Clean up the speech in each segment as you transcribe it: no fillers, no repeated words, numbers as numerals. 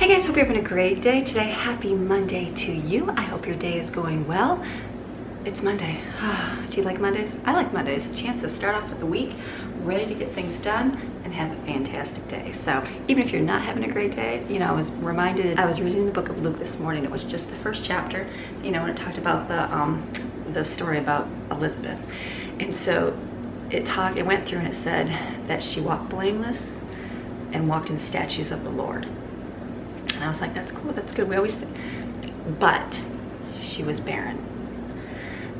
Hey guys, hope you're having a great day today. Happy Monday to you. I hope your day is going well. It's Monday. Do you like Mondays? I like Mondays. A chance to start off with the week, ready to get things done and have a fantastic day. So even if you're not having a great day, you know, I was reminded, I was reading the book of Luke this morning. It was just the first chapter, you know, and it talked about the story about Elizabeth. And so it went through and it said that she walked blameless and walked in the statutes of the Lord. And I was like, that's cool, that's good. We always think, but she was barren.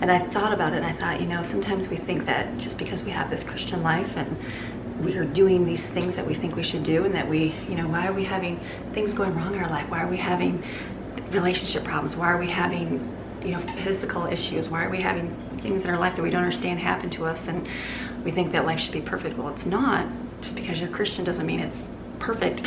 And I thought about it and I thought, you know, sometimes we think that just because we have this Christian life and we are doing these things that we think we should do, and that we, you know, why are we having things going wrong in our life? Why are we having relationship problems? Why are we having, you know, physical issues? Why are we having things in our life that we don't understand happen to us? And we think that life should be perfect. Well, it's not. Just because you're Christian doesn't mean it's perfect.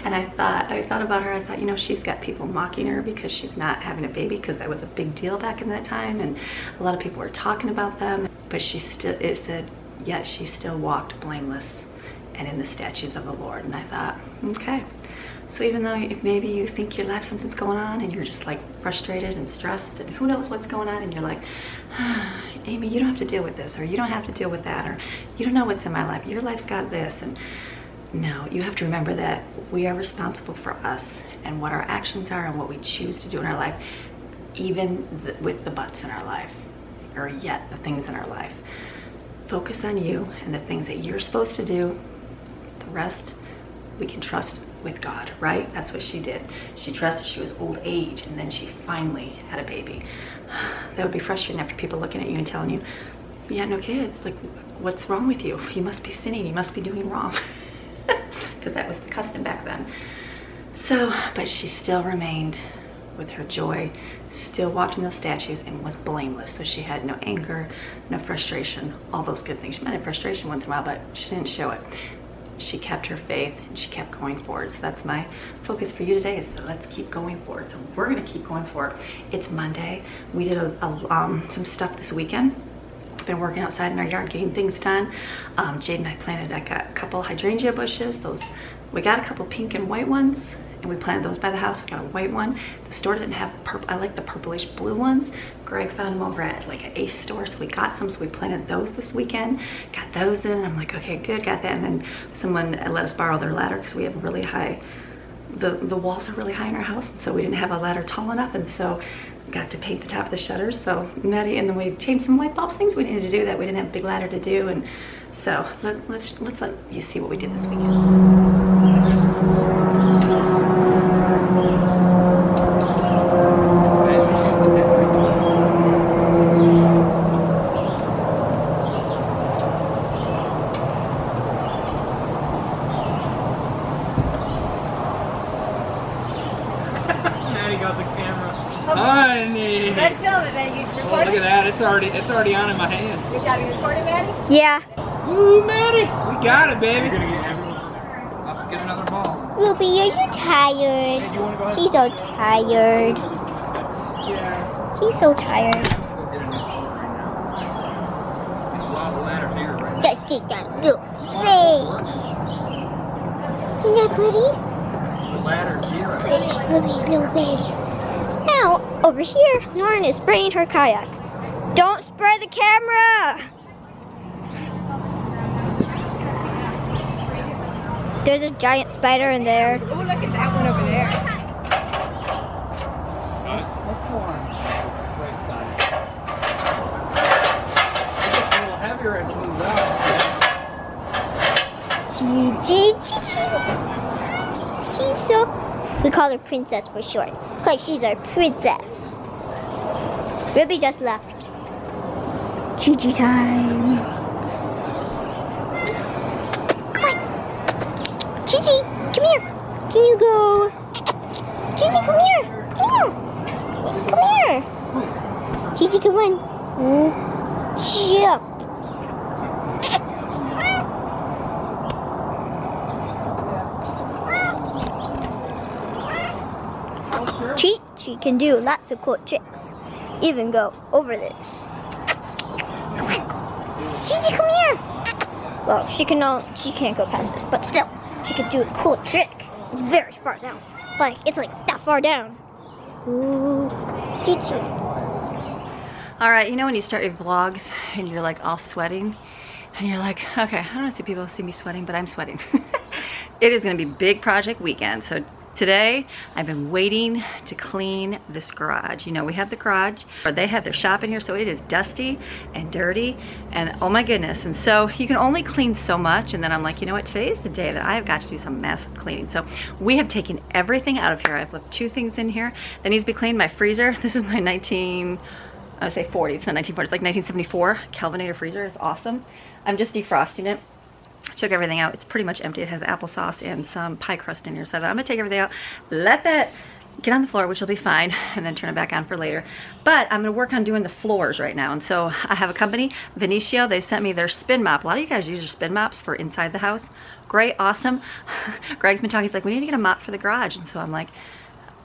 And I thought about her. I thought, you know, she's got people mocking her because she's not having a baby, because that was a big deal back in that time, and a lot of people were talking about them. But she still, it said, yet she still walked blameless and in the statutes of the Lord. And I thought, okay. So even though if maybe you think your life something's going on and you're just like frustrated and stressed and who knows what's going on, and you're like, Amy, you don't have to deal with this, or you don't have to deal with that, or you don't know what's in my life. Your life's got this. And no, you have to remember that we are responsible for us and what our actions are and what we choose to do in our life, even with the buts in our life, or yet the things in our life. Focus on you and the things that you're supposed to do. The rest we can trust with God, right? That's what she did. She trusted. She was old age, and then she finally had a baby. That would be frustrating after people looking at you and telling you, you had no kids. Like, what's wrong with you? You must be sinning. You must be doing wrong. Because that was the custom back then. So, but she still remained with her joy, still walked in those statues, and was blameless. So she had no anger, no frustration, all those good things. She might have frustration once in a while, but she didn't show it. She kept her faith and she kept going forward. So that's my focus for you today, is that let's keep going forward. So we're gonna keep going forward. It's Monday. We did some stuff this weekend. Been working outside in our yard, getting things done. Jade and I got a couple hydrangea bushes. We got a couple pink and white ones, and we planted those by the house. We got a white one. The store didn't have purple. I like the purplish blue ones. Greg found them over at like an Ace store, so we got some. So we planted those this weekend. Got those in. I'm like, okay, good, got that. And then someone let us borrow their ladder because we have really high. The walls are really high in our house, and so we didn't have a ladder tall enough, and so got to paint the top of the shutters. So Maddie, and then we changed some light bulbs, things we needed to do that we didn't have a big ladder to do. And so let's let you see what we did this weekend. Honey! Let's film it, Maddie. You recording? Oh, look at that. It's already on in my hands. Good job. You recording, Maddie? Yeah. Ooh, Maddie! We got it, baby. You're gonna get everyone. I'll have to get another ball. Ruby, are you tired? Hey, do you want to go ahead? She's so tired. Yeah. She's so tired. Go get a new ball right now. There's a lot of ladders here right now. Let's get that little face. Isn't that pretty? The ladder's It's here. so pretty. Ruby's little face. Now, over here, Lauren is spraying her kayak. Don't spray the camera! There's a giant spider in there. Oh, look at that one over there. Let's go on the right side. It gets a little heavier as it moves out. Gigi. She's so... We call her Princess for short, because she's our princess. Ruby just left. Gigi time. Come on. Gigi, come here. Can you go? Gigi, come here. Come here. Gigi, come on. Jump. She can do lots of cool tricks. Even go over this. Come on. Gigi, come here. Well, she can't go past this, but still, she can do a cool trick. It's very far down. Like, it's like that far down. Ooh. Choo-choo. All right, you know when you start your vlogs and you're like all sweating and you're like, okay, I don't want to see people see me sweating, but I'm sweating. It is going to be big project weekend. So today I've been waiting to clean this garage. You know, we have the garage, or they have their shop in here, so it is dusty and dirty and oh my goodness. And so you can only clean so much, and then I'm like, you know what, today is the day that I have got to do some massive cleaning. So we have taken everything out of here. I've left 2 things in here that needs to be cleaned. My freezer, this is my 1940, it's not 1940, it's like 1974 Kelvinator freezer. It's awesome. I'm just defrosting it. Took everything out. It's pretty much empty. It has applesauce and some pie crust in here. So I'm gonna take everything out, let that get on the floor, which will be fine, and then turn it back on for later. But I'm gonna work on doing the floors right now. And so I have a company, Vinicio. They sent me their spin mop. A lot of you guys use your spin mops for inside the house. Great, awesome. Greg's been talking. He's like, we need to get a mop for the garage. And so I'm like,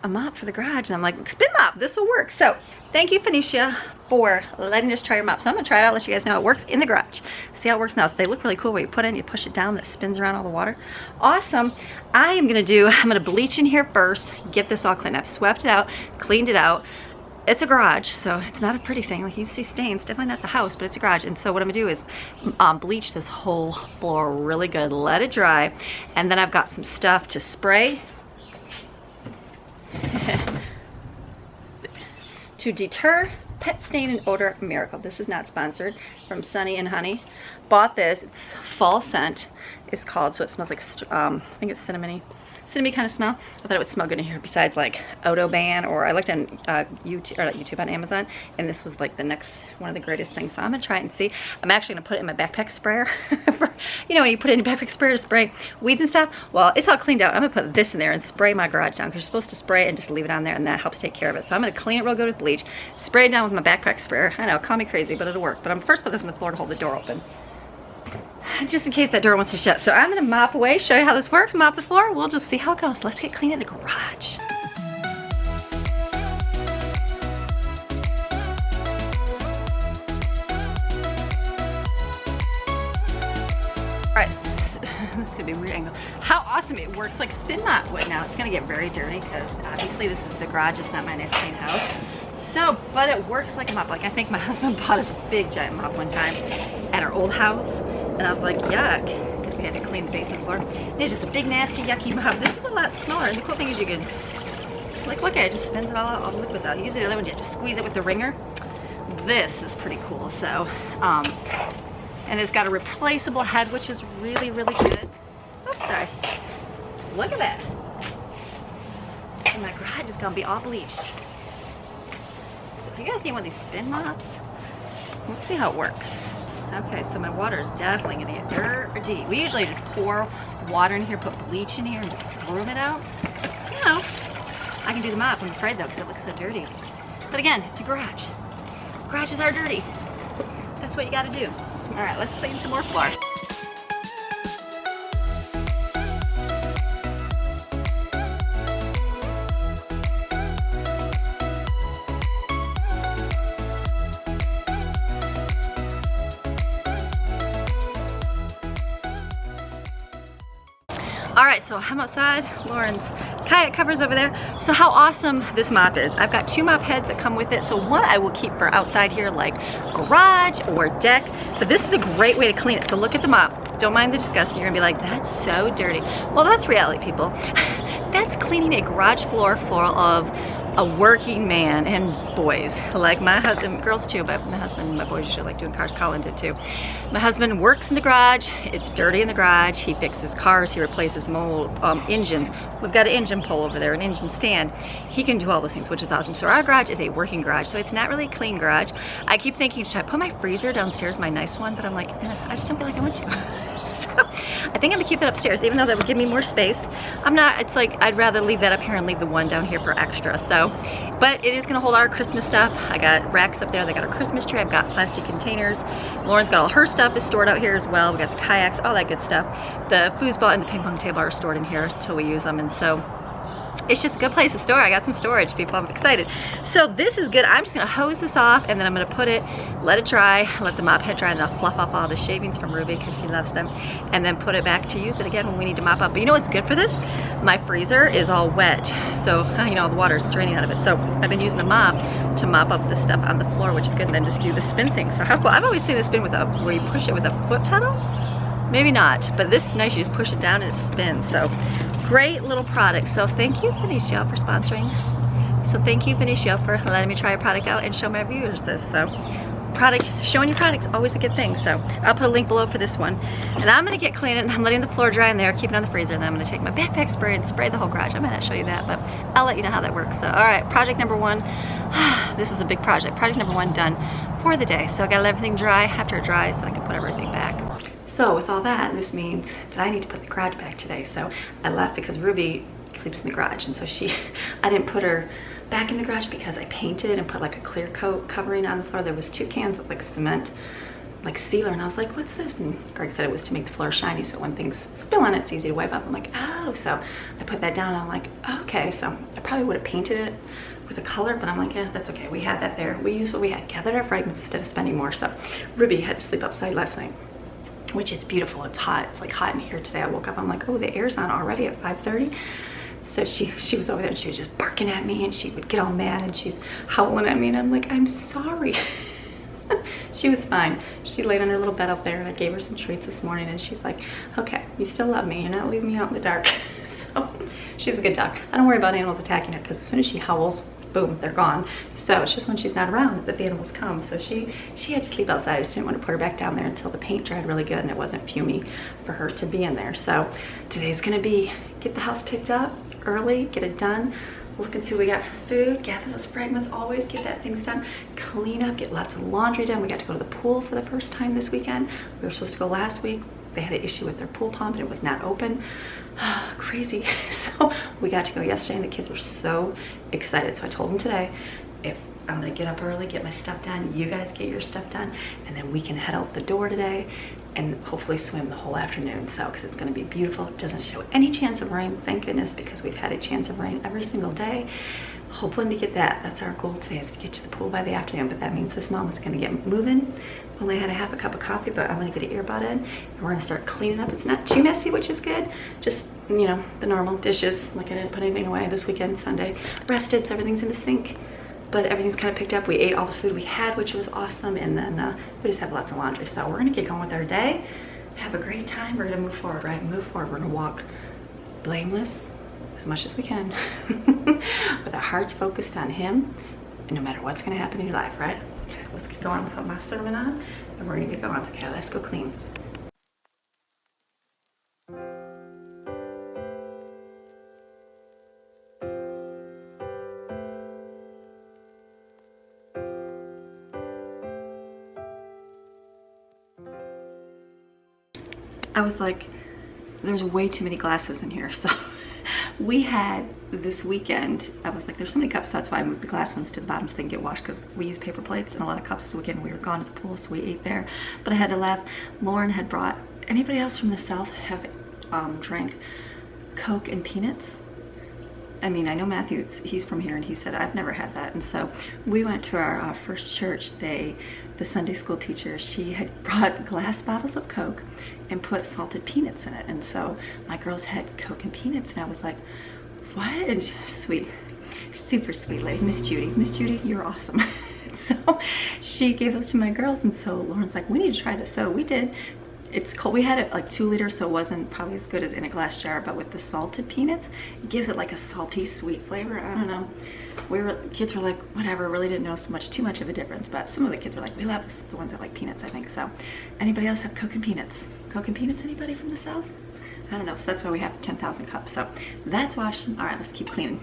a mop for the garage? And I'm like, spin mop, this will work. So thank you, Phoenicia, for letting us try your mop. So I'm gonna try it out, let you guys know how it works in the garage. See how it works now. So they look really cool where you put it in, you push it down, that spins around all the water. Awesome. I'm gonna bleach in here first, get this all cleaned. I've swept it out, cleaned it out. It's a garage, so it's not a pretty thing. Like you see stains, definitely not the house, but it's a garage. And so what I'm gonna do is bleach this whole floor really good, let it dry, and then I've got some stuff to spray to deter pet stain and odor miracle. This is not sponsored, from Sunny and Honey. Bought this, it's fall scent, it's called, so it smells like I think it's cinnamony kind of smell. I thought it would smell good in here, besides like Autoban, or I looked on YouTube on Amazon, and this was like the next one of the greatest things. So I'm gonna try it and see. I'm actually gonna put it in my backpack sprayer. For, you know, when you put it in your backpack sprayer to spray weeds and stuff. Well, it's all cleaned out. I'm gonna put this in there and spray my garage down, because you're supposed to spray it and just leave it on there, and that helps take care of it. So I'm gonna clean it real good with bleach, spray it down with my backpack sprayer. I know, call me crazy, but it'll work. But I'm first put this on the floor to hold the door open, just in case that door wants to shut. So I'm gonna mop away, show you how this works, mop the floor. We'll just see how it goes. Let's get clean in the garage. All right, this could be a weird angle. How awesome it works like a spin mop would. Now it's gonna get very dirty, because obviously this is the garage, it's not my nice clean house. So, but it works like a mop. Like I think my husband bought us a big giant mop one time at our old house, and I was like, yuck, because we had to clean the basement floor. And it's just a big, nasty, yucky mop. This is a lot smaller, and the cool thing is you can, like, look at it, it just spins it all out, all the liquids out. Usually the other one, you have to squeeze it with the wringer. This is pretty cool. So, and it's got a replaceable head, which is really, really good. Oops, sorry. Look at that. And my garage is gonna be all bleached. If you guys need one of these spin mops, let's see how it works. Okay, so my water is definitely gonna get dirty. We usually just pour water in here, put bleach in here, and just broom it out. You know, I can do the mop. I'm afraid though, because it looks so dirty. But again, it's a garage. Garages are dirty. That's what you gotta do. All right, let's clean some more floor. All right, so I'm outside. Lauren's kayak cover's over there. So how awesome this mop is. I've got 2 mop heads that come with it. So one I will keep for outside here, like garage or deck, but this is a great way to clean it. So look at the mop. Don't mind the disgust. You're gonna be like, that's so dirty. Well, that's reality, people. That's cleaning a garage floor full of a working man and boys, like my husband, girls too, but my husband and my boys usually like doing cars. Colin did too. My husband works in the garage. It's dirty in the garage. He fixes cars. He replaces engines. We've got an engine pole over there, an engine stand. He can do all those things, which is awesome. So our garage is a working garage, so it's not really a clean garage. I keep thinking, should I put my freezer downstairs, my nice one? But I'm like, I just don't feel like I want to. So I think I'm gonna keep that upstairs, even though that would give me more space. I'm not, it's like, I'd rather leave that up here and leave the one down here for extra. So, but it is gonna hold our Christmas stuff. I got racks up there, they got our Christmas tree, I've got plastic containers. Lauren's got all her stuff is stored out here as well. We got the kayaks, all that good stuff. The foosball and the ping pong table are stored in here until we use them, and so it's just a good place to store. I got some storage, people. I'm excited. So this is good. I'm just gonna hose this off, and then I'm gonna put it, let it dry, let the mop head dry, and I'll fluff off all the shavings from Ruby because she loves them, and then put it back to use it again when we need to mop up. But you know what's good for this? my freezer is all wet. So, you know, the water's draining out of it. So I've been using a mop to mop up the stuff on the floor, which is good, and then just do the spin thing. So how cool. I've always seen the spin with a, where you push it with a foot pedal. Maybe not, but this is nice. You just push it down and it spins. So great little product. So thank you, Benicio, for sponsoring. So thank you, Benicio, for letting me try a product out and show my viewers this. So showing your products always a good thing. So I'll put a link below for this one. And I'm gonna get cleaning. I'm letting the floor dry in there, keep it on the freezer, and then I'm gonna take my backpack spray and spray the whole garage. I might not show you that, but I'll let you know how that works. So all right, project number one. This is a big project. Project number one done for the day. So I gotta let everything dry. After it dries, then I can put everything back. So with all that, this means that I need to put the garage back today. So I left because Ruby sleeps in the garage, and so I didn't put her back in the garage because I painted and put like a clear coat covering on the floor. There was 2 cans of like cement, like sealer, and I was like, what's this? And Greg said it was to make the floor shiny, so when things spill on it, it's easy to wipe up. I'm like, oh, so I put that down, and I'm like, okay, so I probably would have painted it with a color, but I'm like, yeah, that's okay. We had that there. We used what we had, gathered our fragments instead of spending more. So Ruby had to sleep outside last night, which is beautiful. It's hot. It's like hot in here today. I woke up, I'm like, oh, the air's on already at 5:30. So she was over there and she was just barking at me, and she would get all mad and she's howling at me, and I'm like, I'm sorry. She was fine. She laid on her little bed up there, and I gave her some treats this morning, and she's like, okay, you still love me. You're not leaving me out in the dark. So she's a good dog. I don't worry about animals attacking her, because as soon as she howls, boom, they're gone. So it's just when she's not around that the animals come. So she had to sleep outside. I just didn't want to put her back down there until the paint dried really good and it wasn't fumey for her to be in there. So today's gonna be get the house picked up early, get it done, look and see what we got for food, gather those fragments, always get that things done, clean up, get lots of laundry done. We got to go to the pool for the first time this weekend. We were supposed to go last week. They had an issue with their pool pump and it was not open. Crazy. So we got to go yesterday, and the kids were so excited. So I told them today, if I'm gonna get up early, get my stuff done, you guys get your stuff done, and then we can head out the door today and hopefully swim the whole afternoon. So because it's gonna be beautiful. It doesn't show any chance of rain, thank goodness, because we've had a chance of rain every single day. Hoping to get that. That's our goal today, is to get to the pool by the afternoon. But that means this mom is gonna get moving. Only had a half a cup of coffee, but I'm gonna get an earbud in, and we're gonna start cleaning up. It's not too messy, which is good. Just, you know, the normal dishes. Like I didn't put anything away this weekend. Sunday rested, so everything's in the sink. But everything's kind of picked up. We ate all the food we had, which was awesome, and then we just have lots of laundry. So we're gonna get going with our day, have a great time. We're gonna move forward, right? Move forward. We're gonna walk blameless as much as we can, with our hearts focused on Him, and no matter what's gonna happen in your life, right? Okay, let's get going. Put my sermon on, and we're gonna get going. Okay, let's go clean. I was like, there's way too many glasses in here. So we had this weekend, I was like, there's so many cups, so that's why I moved the glass ones to the bottom so they can get washed, because we use paper plates and a lot of cups this weekend. We were gone to the pool, so we ate there. But I had to laugh. Lauren had brought, anybody else from the South have drank Coke and peanuts? I mean, I know Matthew, he's from here, and he said, I've never had that. And so we went to our first church. The Sunday school teacher, she had brought glass bottles of Coke and put salted peanuts in it. And so my girls had Coke and peanuts, and I was like, what? And sweet, super sweet lady, Miss Judy, you're awesome. So she gave those to my girls, and so Lauren's like, we need to try this. So we did. It's cold. We had it like 2 liters, so it wasn't probably as good as in a glass jar, but with the salted peanuts, it gives it like a salty, sweet flavor. I don't know. Kids were like, whatever, really didn't know too much of a difference, but some of the kids were like, we love this, the ones that like peanuts, I think. So anybody else have Coke and peanuts? Coke and peanuts, anybody from the South? I don't know, so that's why we have 10,000 cups. So that's washed. All right, let's keep cleaning.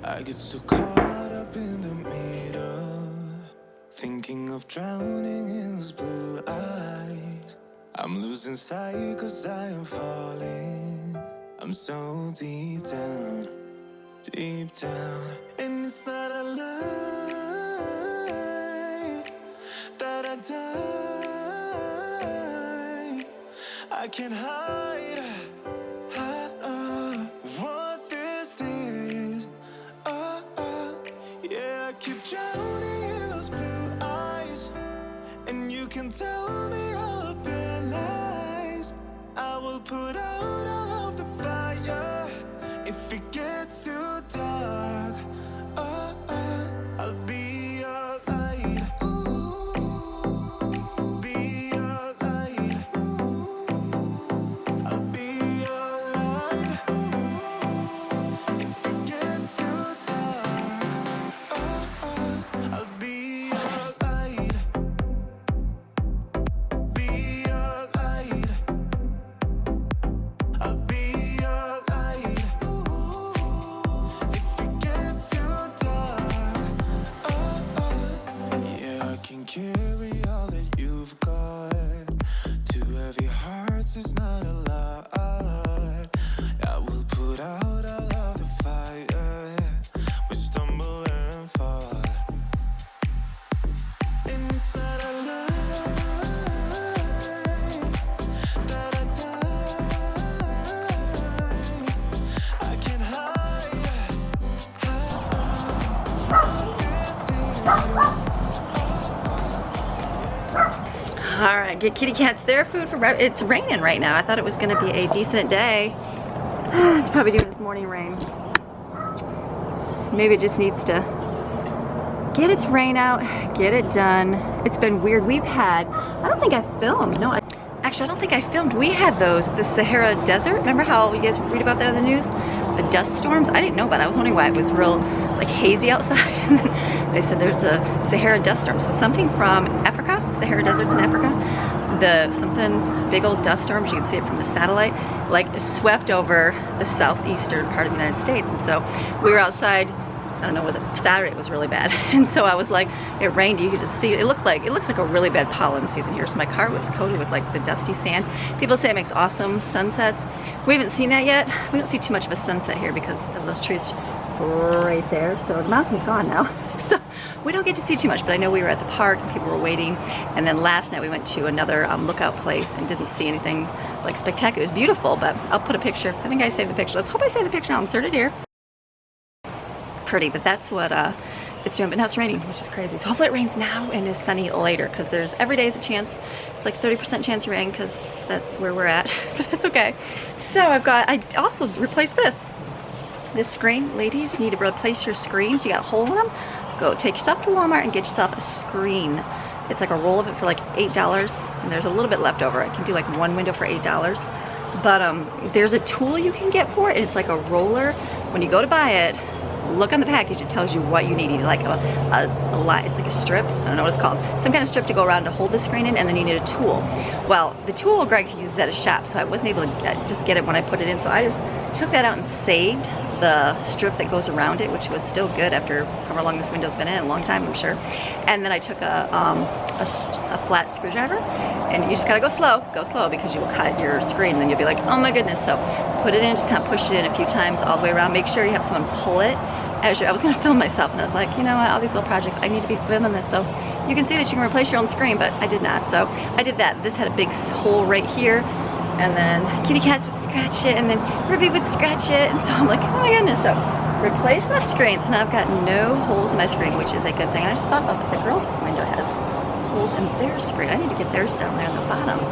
I get so caught up in the middle, thinking of drowning in those blue eyes. I'm losing sight 'cause I am falling. I'm so deep down, and it's not a lie that I die. I can't hide what this is. Yeah, I keep drowning in those blue eyes, and you can tell me all of your lies. I will put out all of the fire if it gets too dark. I'll be your light. Be your light. I'll be your light. If it gets too dark, I'll be your light. Be your light. I'll be your light. If it gets too dark, yeah, I can carry all that you've got. Two heavy hearts is not a lot. I will put out all of the fire. We stumble and fall, and it's not a lie that I die. I can't hide what this is. All right, get kitty cats their food for breakfast. It's raining right now. I thought it was gonna be a decent day. It's probably doing this morning rain. Maybe it just needs to get its rain out, get it done. It's been weird. We've had, I don't think I filmed. No, actually, I don't think I filmed. We had those, the Sahara Desert. Remember how you guys read about that in the news? The dust storms. I didn't know about it. I was wondering why it was real like hazy outside. And then they said there's a Sahara dust storm. So something from Africa, Sahara Desert's in Africa. Something big old dust storms, you can see it from the satellite, like swept over the southeastern part of the United States. And so we were outside, I don't know, was it Saturday? It was really bad. And so I was like, it rained, you could just see, it looks like a really bad pollen season here. So my car was coated with like the dusty sand. People say it makes awesome sunsets. We haven't seen that yet. We don't see too much of a sunset here because of those trees right there. So the mountain's gone now. So we don't get to see too much, but I know we were at the park and people were waiting. And then last night we went to another lookout place and didn't see anything like spectacular. It was beautiful, but I'll put a picture. I think I saved the picture. Let's hope I saved the picture. I'll insert it here. Pretty, but that's what it's doing. But now it's raining, which is crazy. So hopefully it rains now and is sunny later, because there's every day is a chance. It's like 30% chance of rain because that's where we're at. But that's okay. So I also replaced this screen. Ladies, you need to replace your screens. You got a hole in them. Go take yourself to Walmart and get yourself a screen. It's like a roll of it for like $8, and there's a little bit left over. I can do like one window for $8. But there's a tool you can get for it. It's like a roller. When you go to buy it, look on the package. It tells you what you need. You need like a light. It's like a strip. I don't know what it's called. Some kind of strip to go around to hold the screen in, and then you need a tool. Well, the tool Greg uses at a shop, so I wasn't able to just get it when I put it in. So I just took that out and saved the strip that goes around it, which was still good after however long this window's been in, a long time, I'm sure. And then I took a flat screwdriver, and you just gotta go slow because you will cut your screen, and then you'll be like, oh my goodness. So put it in, just kind of push it in a few times all the way around. Make sure you have someone pull it. I was gonna film myself, and I was like, you know what, all these little projects, I need to be filming this. So you can see that you can replace your own screen, but I did not. So I did that. This had a big hole right here, and then kitty cats would scratch it, and then Ruby would scratch it, and so I'm like, oh my goodness. So replace my screen, so now I've got no holes in my screen, which is a good thing. And I just thought about that the girls' window has holes in their screen. I need to get theirs down there on the bottom.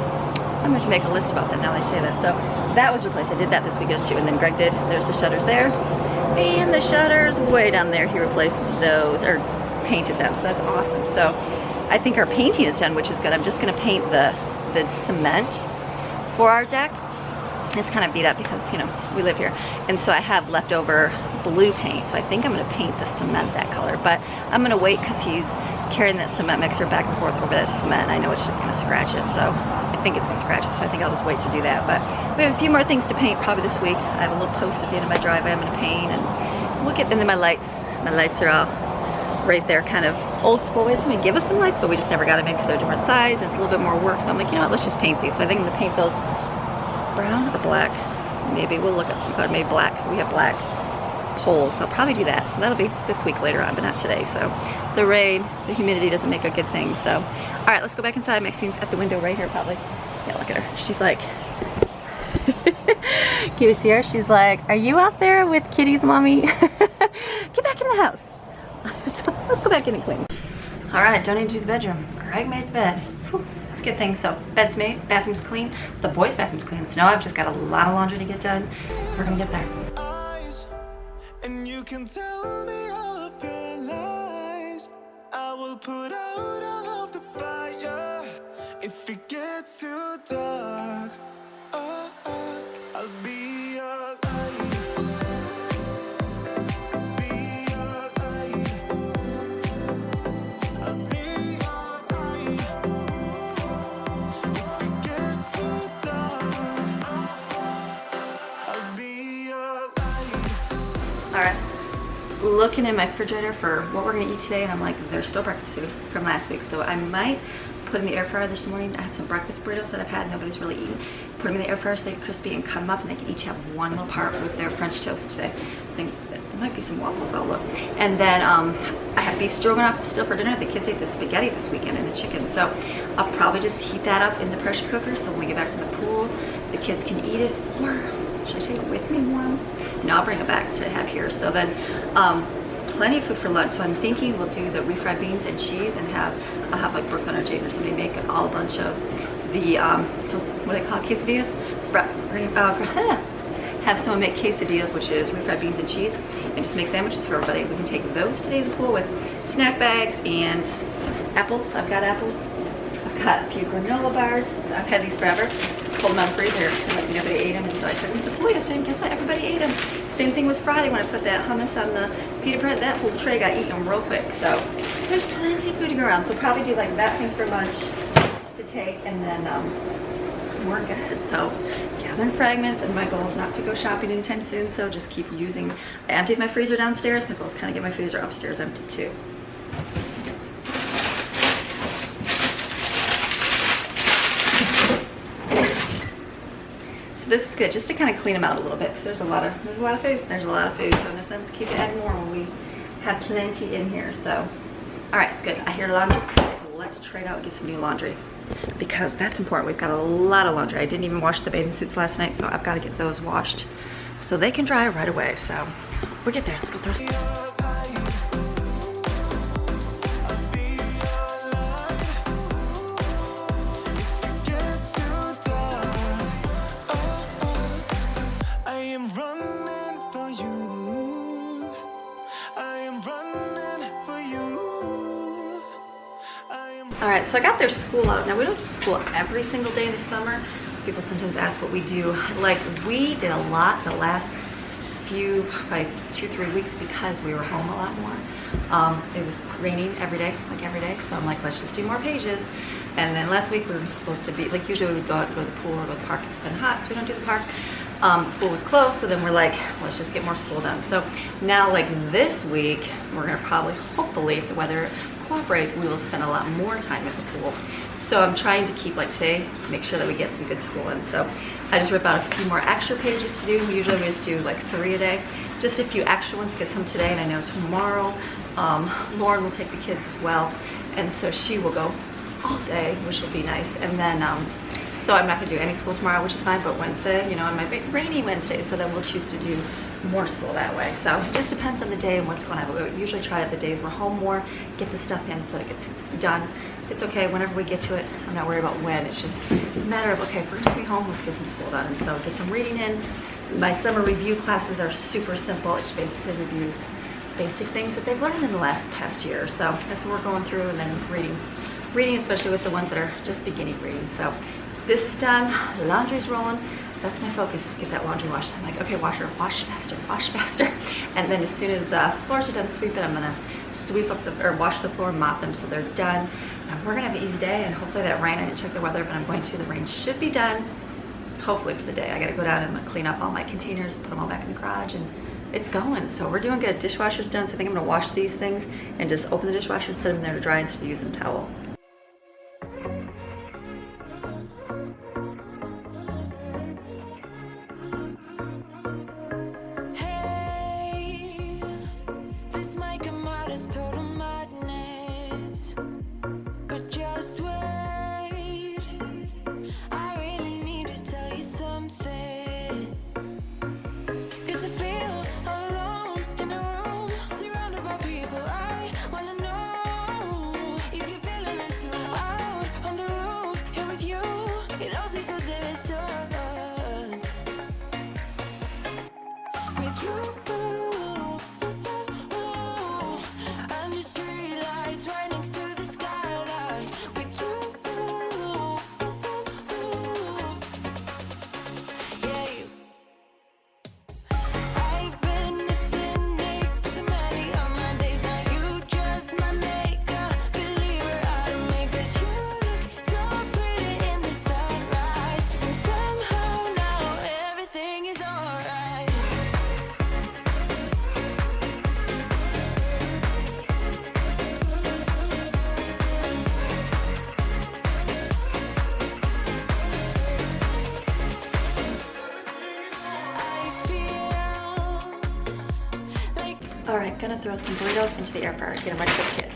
I'm going to make a list about that now that I say that. So that was replaced. I did that this week too, and then Greg did. There's the shutters there, and the shutters way down there. He replaced those, or painted them, so that's awesome. So I think our painting is done, which is good. I'm just going to paint the cement for our deck. It's kind of beat up because, you know, we live here, and so I have leftover blue paint, so I think I'm going to paint the cement that color, but I'm going to wait because he's carrying that cement mixer back and forth over that cement, and I know it's just going to scratch it, so I think it's going to scratch it, so I think I'll just wait to do that. But we have a few more things to paint probably this week. I have a little post at the end of my driveway I'm going to paint, and look at, and then my lights are all right there, kind of old school. We had somebody give us some lights, but we just never got them in because they're a different size and it's a little bit more work. So I'm like, you know what, let's just paint these. So I think the paint those brown or black. Maybe we'll look up some color, maybe black, because we have black poles. So I'll probably do that. So that'll be this week later on, but not today. So the rain, the humidity doesn't make a good thing. So, all right, let's go back inside. Maxine's at the window right here, probably. Yeah, look at her. She's like, can you see her? She's like, are you out there with kitties, mommy? Get back in the house. So let's go back in and clean. All right, don't need to do the bedroom. Greg made the bed. Whew, let's get things. So bed's made, bathroom's clean. The boys' bathroom's clean. So now I've just got a lot of laundry to get done. We're gonna get there. And you can tell me all of your lies. I will put out all of the fire if it gets too dark. I'll be your light. Be your light. I'll be your light. If it gets too dark, I'll be your light. All right, looking in my refrigerator for what we're gonna eat today, and I'm like, there's still breakfast food from last week, so I might put in the air fryer this morning. I have some breakfast burritos that I've had, nobody's really eaten. Put them in the air fryer so they get crispy and cut them up, and they can each have one little part with their French toast today. I think there might be some waffles, I'll look. And then I have beef stroganoff still for dinner. The kids ate the spaghetti this weekend and the chicken, so I'll probably just heat that up in the pressure cooker so when we get back from the pool, the kids can eat it. Or should I take it with me tomorrow? No, I'll bring it back to have here. So then plenty of food for lunch. So I'm thinking we'll do the refried beans and cheese, and I'll have like Brooklyn or Jane or somebody make all a bunch of the toast, what do they call it, quesadillas? Have someone make quesadillas, which is refried beans and cheese, and just make sandwiches for everybody. We can take those today to the pool with snack bags and apples. I've got apples. I've got a few granola bars. So I've had these forever. Pulled them out of the freezer, and like nobody ate them, and so I took them to the pool yesterday, and guess what? Everybody ate them. Same thing was Friday when I put that hummus on the pita bread. That whole tray got eaten real quick. So there's plenty of food to go around. So probably do like that thing for lunch to take, and then we're good. So gathering fragments, and my goal is not to go shopping anytime soon. So just keep using. I emptied my freezer downstairs. My goal is kind of get my freezer upstairs empty too. This is good, just to kind of clean them out a little bit, because there's a lot of food. There's a lot of food, so in a sense, keep adding more when we have plenty in here. So, all right, it's good. I hear laundry, so let's trade out and get some new laundry, because that's important. We've got a lot of laundry. I didn't even wash the bathing suits last night, so I've got to get those washed so they can dry right away. So we'll get there. Let's go throw some. All right, so I got their school out. Now we don't do school every single day in the summer. People sometimes ask what we do. Like we did a lot the last few, probably 2-3 weeks, because we were home a lot more. It was raining every day, like every day. So I'm like, let's just do more pages. And then last week we were supposed to be, like usually we would go out and go to the pool or go to the park. It's been hot, so we don't do the park. The pool was closed, so then we're like, let's just get more school done. So now like this week, we're gonna probably, hopefully, if the weather cooperates, we will spend a lot more time at the pool. So I'm trying to keep, like today, make sure that we get some good school in. So I just rip out a few more extra pages to do. Usually we just do like 3 a day. Just a few extra ones, get some today, and I know tomorrow Lauren will take the kids as well. And so she will go all day, which will be nice. And then, so I'm not gonna do any school tomorrow, which is fine, but Wednesday, you know, it might be rainy Wednesday, so then we'll choose to do more school that way. So it just depends on the day and what's going on. But we usually try it the days we're home more, get the stuff in so that it gets done. It's okay whenever we get to it. I'm not worried about when. It's just a matter of, okay, if we're just gonna be home, let's get some school done. And so get some reading in. My summer review classes are super simple. It just basically reviews basic things that they've learned in the past year. So that's what we're going through, and then reading, especially with the ones that are just beginning reading. So this is done, laundry's rolling. That's my focus, is get that laundry washed. I'm like, okay, washer, wash faster, wash faster. And then as soon as floors are done sweeping, I'm gonna sweep up or wash the floor, mop them so they're done. And we're gonna have an easy day, and hopefully that rain, I didn't check the weather, but I'm going to. The rain should be done, hopefully for the day. I gotta go down and clean up all my containers, put them all back in the garage, and it's going. So we're doing good. Dishwasher's done, so I think I'm gonna wash these things and just open the dishwasher, set them in there to dry instead of using a towel. Hey, this might come out as total madness, but just wait. I really need to tell you something. 'Cause I feel alone in a room, surrounded by people. I wanna know if you're feeling it too. Out on the roof, here with you, it all seems so distant. With you, under streetlights, right next to the skyline. With you, yeah, you. I've been a cynic for so many of my days. Now you just my makeup believer out of me. 'Cause you look so pretty in the sunrise, and somehow now everything is alright. I feel like All right, gonna throw some burritos into the air fryer to get them ready for the kids.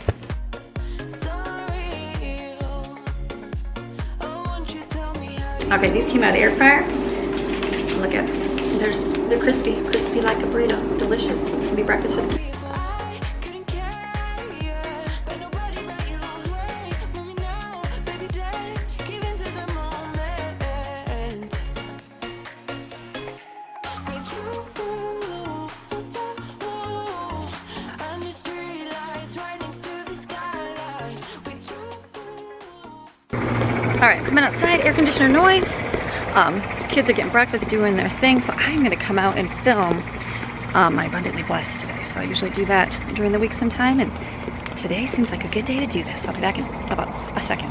sorry. Oh, won't you tell me how you Okay, these came out of the air fryer. Look at, they're crispy like a burrito. Delicious. It's gonna be breakfast for the kids. feel? I couldn't care, but nobody but you. Sway with me now, baby, dance, give in to the moment. With you, under streetlights, right next to the skyline. With you. All right, coming outside, air conditioner noise. Kids are getting breakfast, doing their thing, so I'm gonna come out and film my Abundantly Blessed today. So I usually do that during the week sometime, and today seems like a good day to do this. I'll be back in about a second.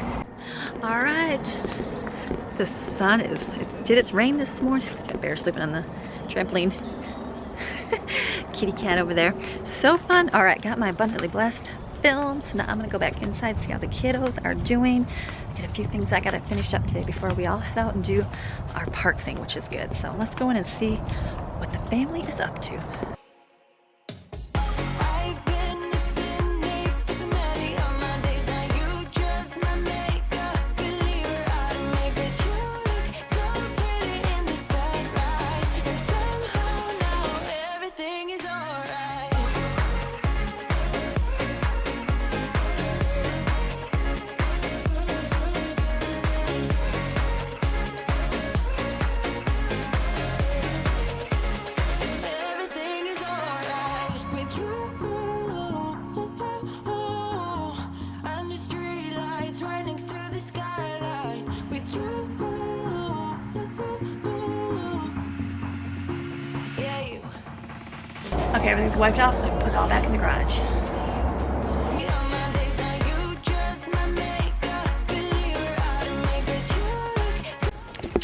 All right, the sun did its rain this morning. Got Bear sleeping on the trampoline. Kitty cat over there. So fun. All right, got my Abundantly Blessed film, so now I'm gonna go back inside, see how the kiddos are doing. Get a few things I gotta finish up today before we all head out and do our park thing, which is good. So let's go in and see what the family is up to. I've been a cynic for so many of my days. Now you just my makeup believer out of me. 'Cause you look so pretty in the sunrise, and somehow now everything is alright. Everything is alright with you. Under streetlights, right next to the skyline. With you, yeah, you. Okay, everything's wiped off, so I can put it all back in the garage. On my days, now you just my makeup believer out of me. 'Cause you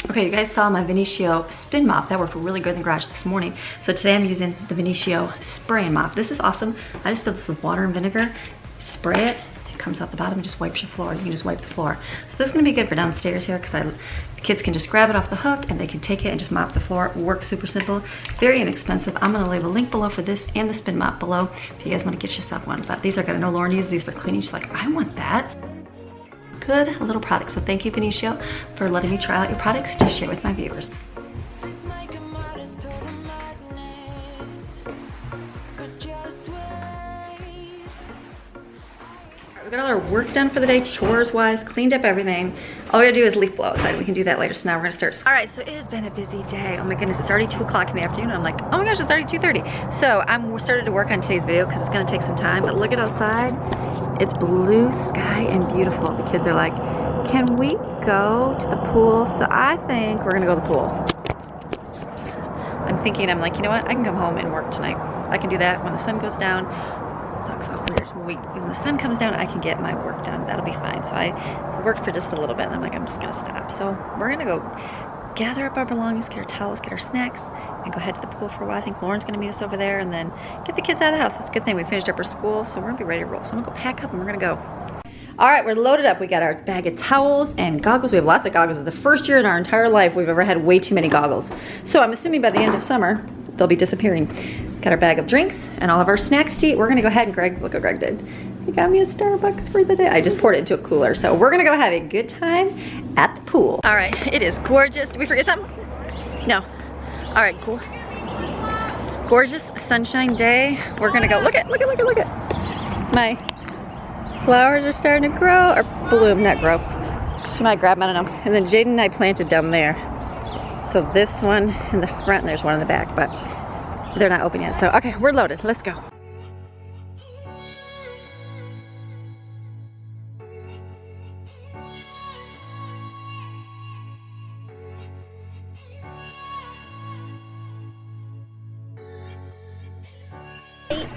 look Okay, you guys saw my Vinicio spin mop. That worked really good in the garage this morning. So today I'm using the Vinicio spray and mop. This is awesome. I just fill this with water and vinegar, spray it. It comes out the bottom and just wipes your floor. You can just wipe the floor. So this is gonna be good for downstairs here because the kids can just grab it off the hook and they can take it and just mop the floor. It works super simple, very inexpensive. I'm gonna leave a link below for this and the spin mop below if you guys wanna get yourself one. But these are good. I know Lauren uses these for cleaning. She's like, I want that. Good little product. So thank you, Vinicio, for letting me try out your products to share with my viewers. this might come out as total madness, but just wait. We got all our work done for the day, chores wise, cleaned up everything. All we gotta do is leaf blow outside. We can do that later. So now we're gonna start. All right, so it has been a busy day. Oh my goodness, it's already 2 o'clock in the afternoon. I'm like, oh my gosh, it's already 2:30. So I'm started to work on today's video because it's gonna take some time, but look at outside. It's blue sky and beautiful. The kids are like, can we go to the pool? So I think we're gonna go to the pool. I'm thinking, I'm like, you know what? I can come home and work tonight. I can do that when the sun goes down. Sucks so weird. When the sun comes down, I can get my work done. That'll be fine. So I worked for just a little bit and I'm like, I'm just gonna stop. So we're gonna go gather up our belongings, get our towels, get our snacks, and go head to the pool for a while. I think Lauren's gonna meet us over there and then get the kids out of the house. That's a good thing. We finished up our school, so we're gonna be ready to roll. So I'm gonna go pack up and we're gonna go. All right, we're loaded up. We got our bag of towels and goggles. We have lots of goggles. It's the first year in our entire life we've ever had way too many goggles. So I'm assuming by the end of summer, they'll be disappearing. Got our bag of drinks and all of our snacks to eat. We're gonna go ahead and look what Greg did. He got me a Starbucks for the day. I just poured it into a cooler. So we're gonna go have a good time at the pool. All right, it is gorgeous. Did we forget something? No. All right, cool. Gorgeous sunshine day. We're gonna go, look at. My flowers are starting to grow, or bloom, not grow. She might grab them, I don't know. And then Jaden and I planted down there. So this one in the front, and there's one in the back, but they're not open yet. So, okay, we're loaded, let's go.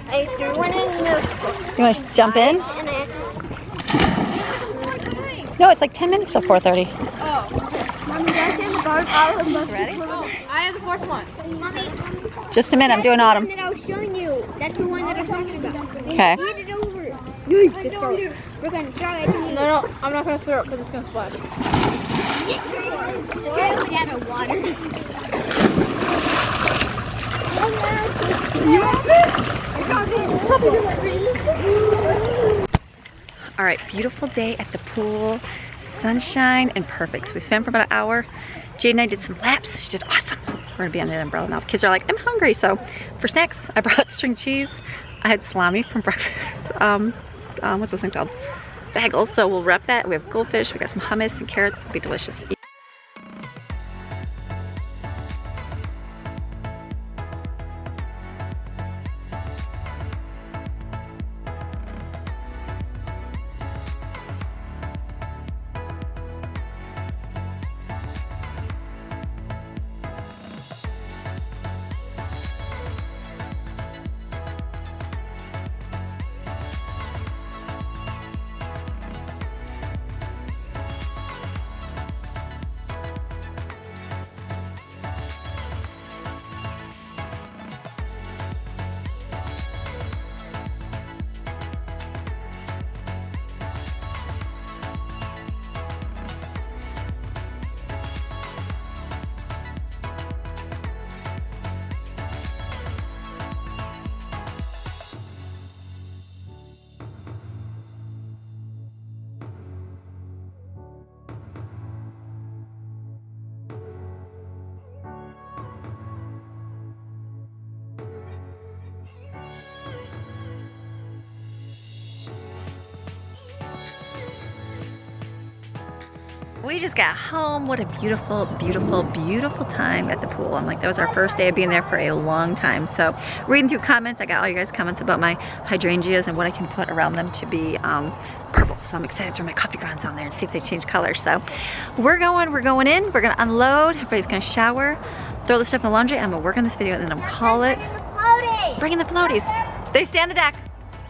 I threw one in the... You want to jump in? No, it's like 10 minutes till 4:30. Oh. Mommy, that's in the garden. Ready? I have the fourth one. Mommy, Just a minute, I'm doing autumn. that I was showing you. That's the one that I'm talking about. Okay. Hand it over. We're going to throw it. No, I'm not going to throw it because it's going to splash. Throw it out of water. All right, beautiful day at the pool, sunshine and perfect. So we swam for about an hour. Jade and I did some laps. She did awesome. We're gonna be under the umbrella now. The kids are like, I'm hungry. So for snacks, I brought string cheese. I had salami from breakfast. What's this thing called? Bagels. So we'll wrap that. We have goldfish. We got some hummus and carrots. It'll be delicious. We just got home. What a beautiful, beautiful, beautiful time at the pool. I'm like, that was our first day of being there for a long time. So reading through comments, I got all you guys' comments about my hydrangeas and what I can put around them to be purple. So I'm excited to throw my coffee grounds on there and see if they change color. So we're going in, we're gonna unload, everybody's gonna shower, throw the stuff in the laundry. I'm gonna work on this video and then I'm gonna call it. Bring in the floaties. They stay on the deck.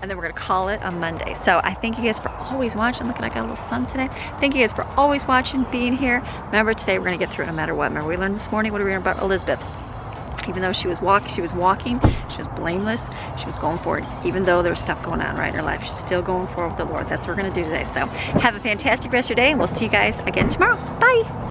And then we're gonna call it on Monday. So I thank you guys for always watching. Look, I got a little sun today. Thank you guys for always watching, being here. Remember, today we're gonna get through it no matter what. Remember, we learned this morning, what did we learn about Elizabeth? Even though she was walking, she was blameless, she was going forward. Even though there was stuff going on right in her life, she's still going forward with the Lord. That's what we're gonna do today. So have a fantastic rest of your day, and we'll see you guys again tomorrow. Bye.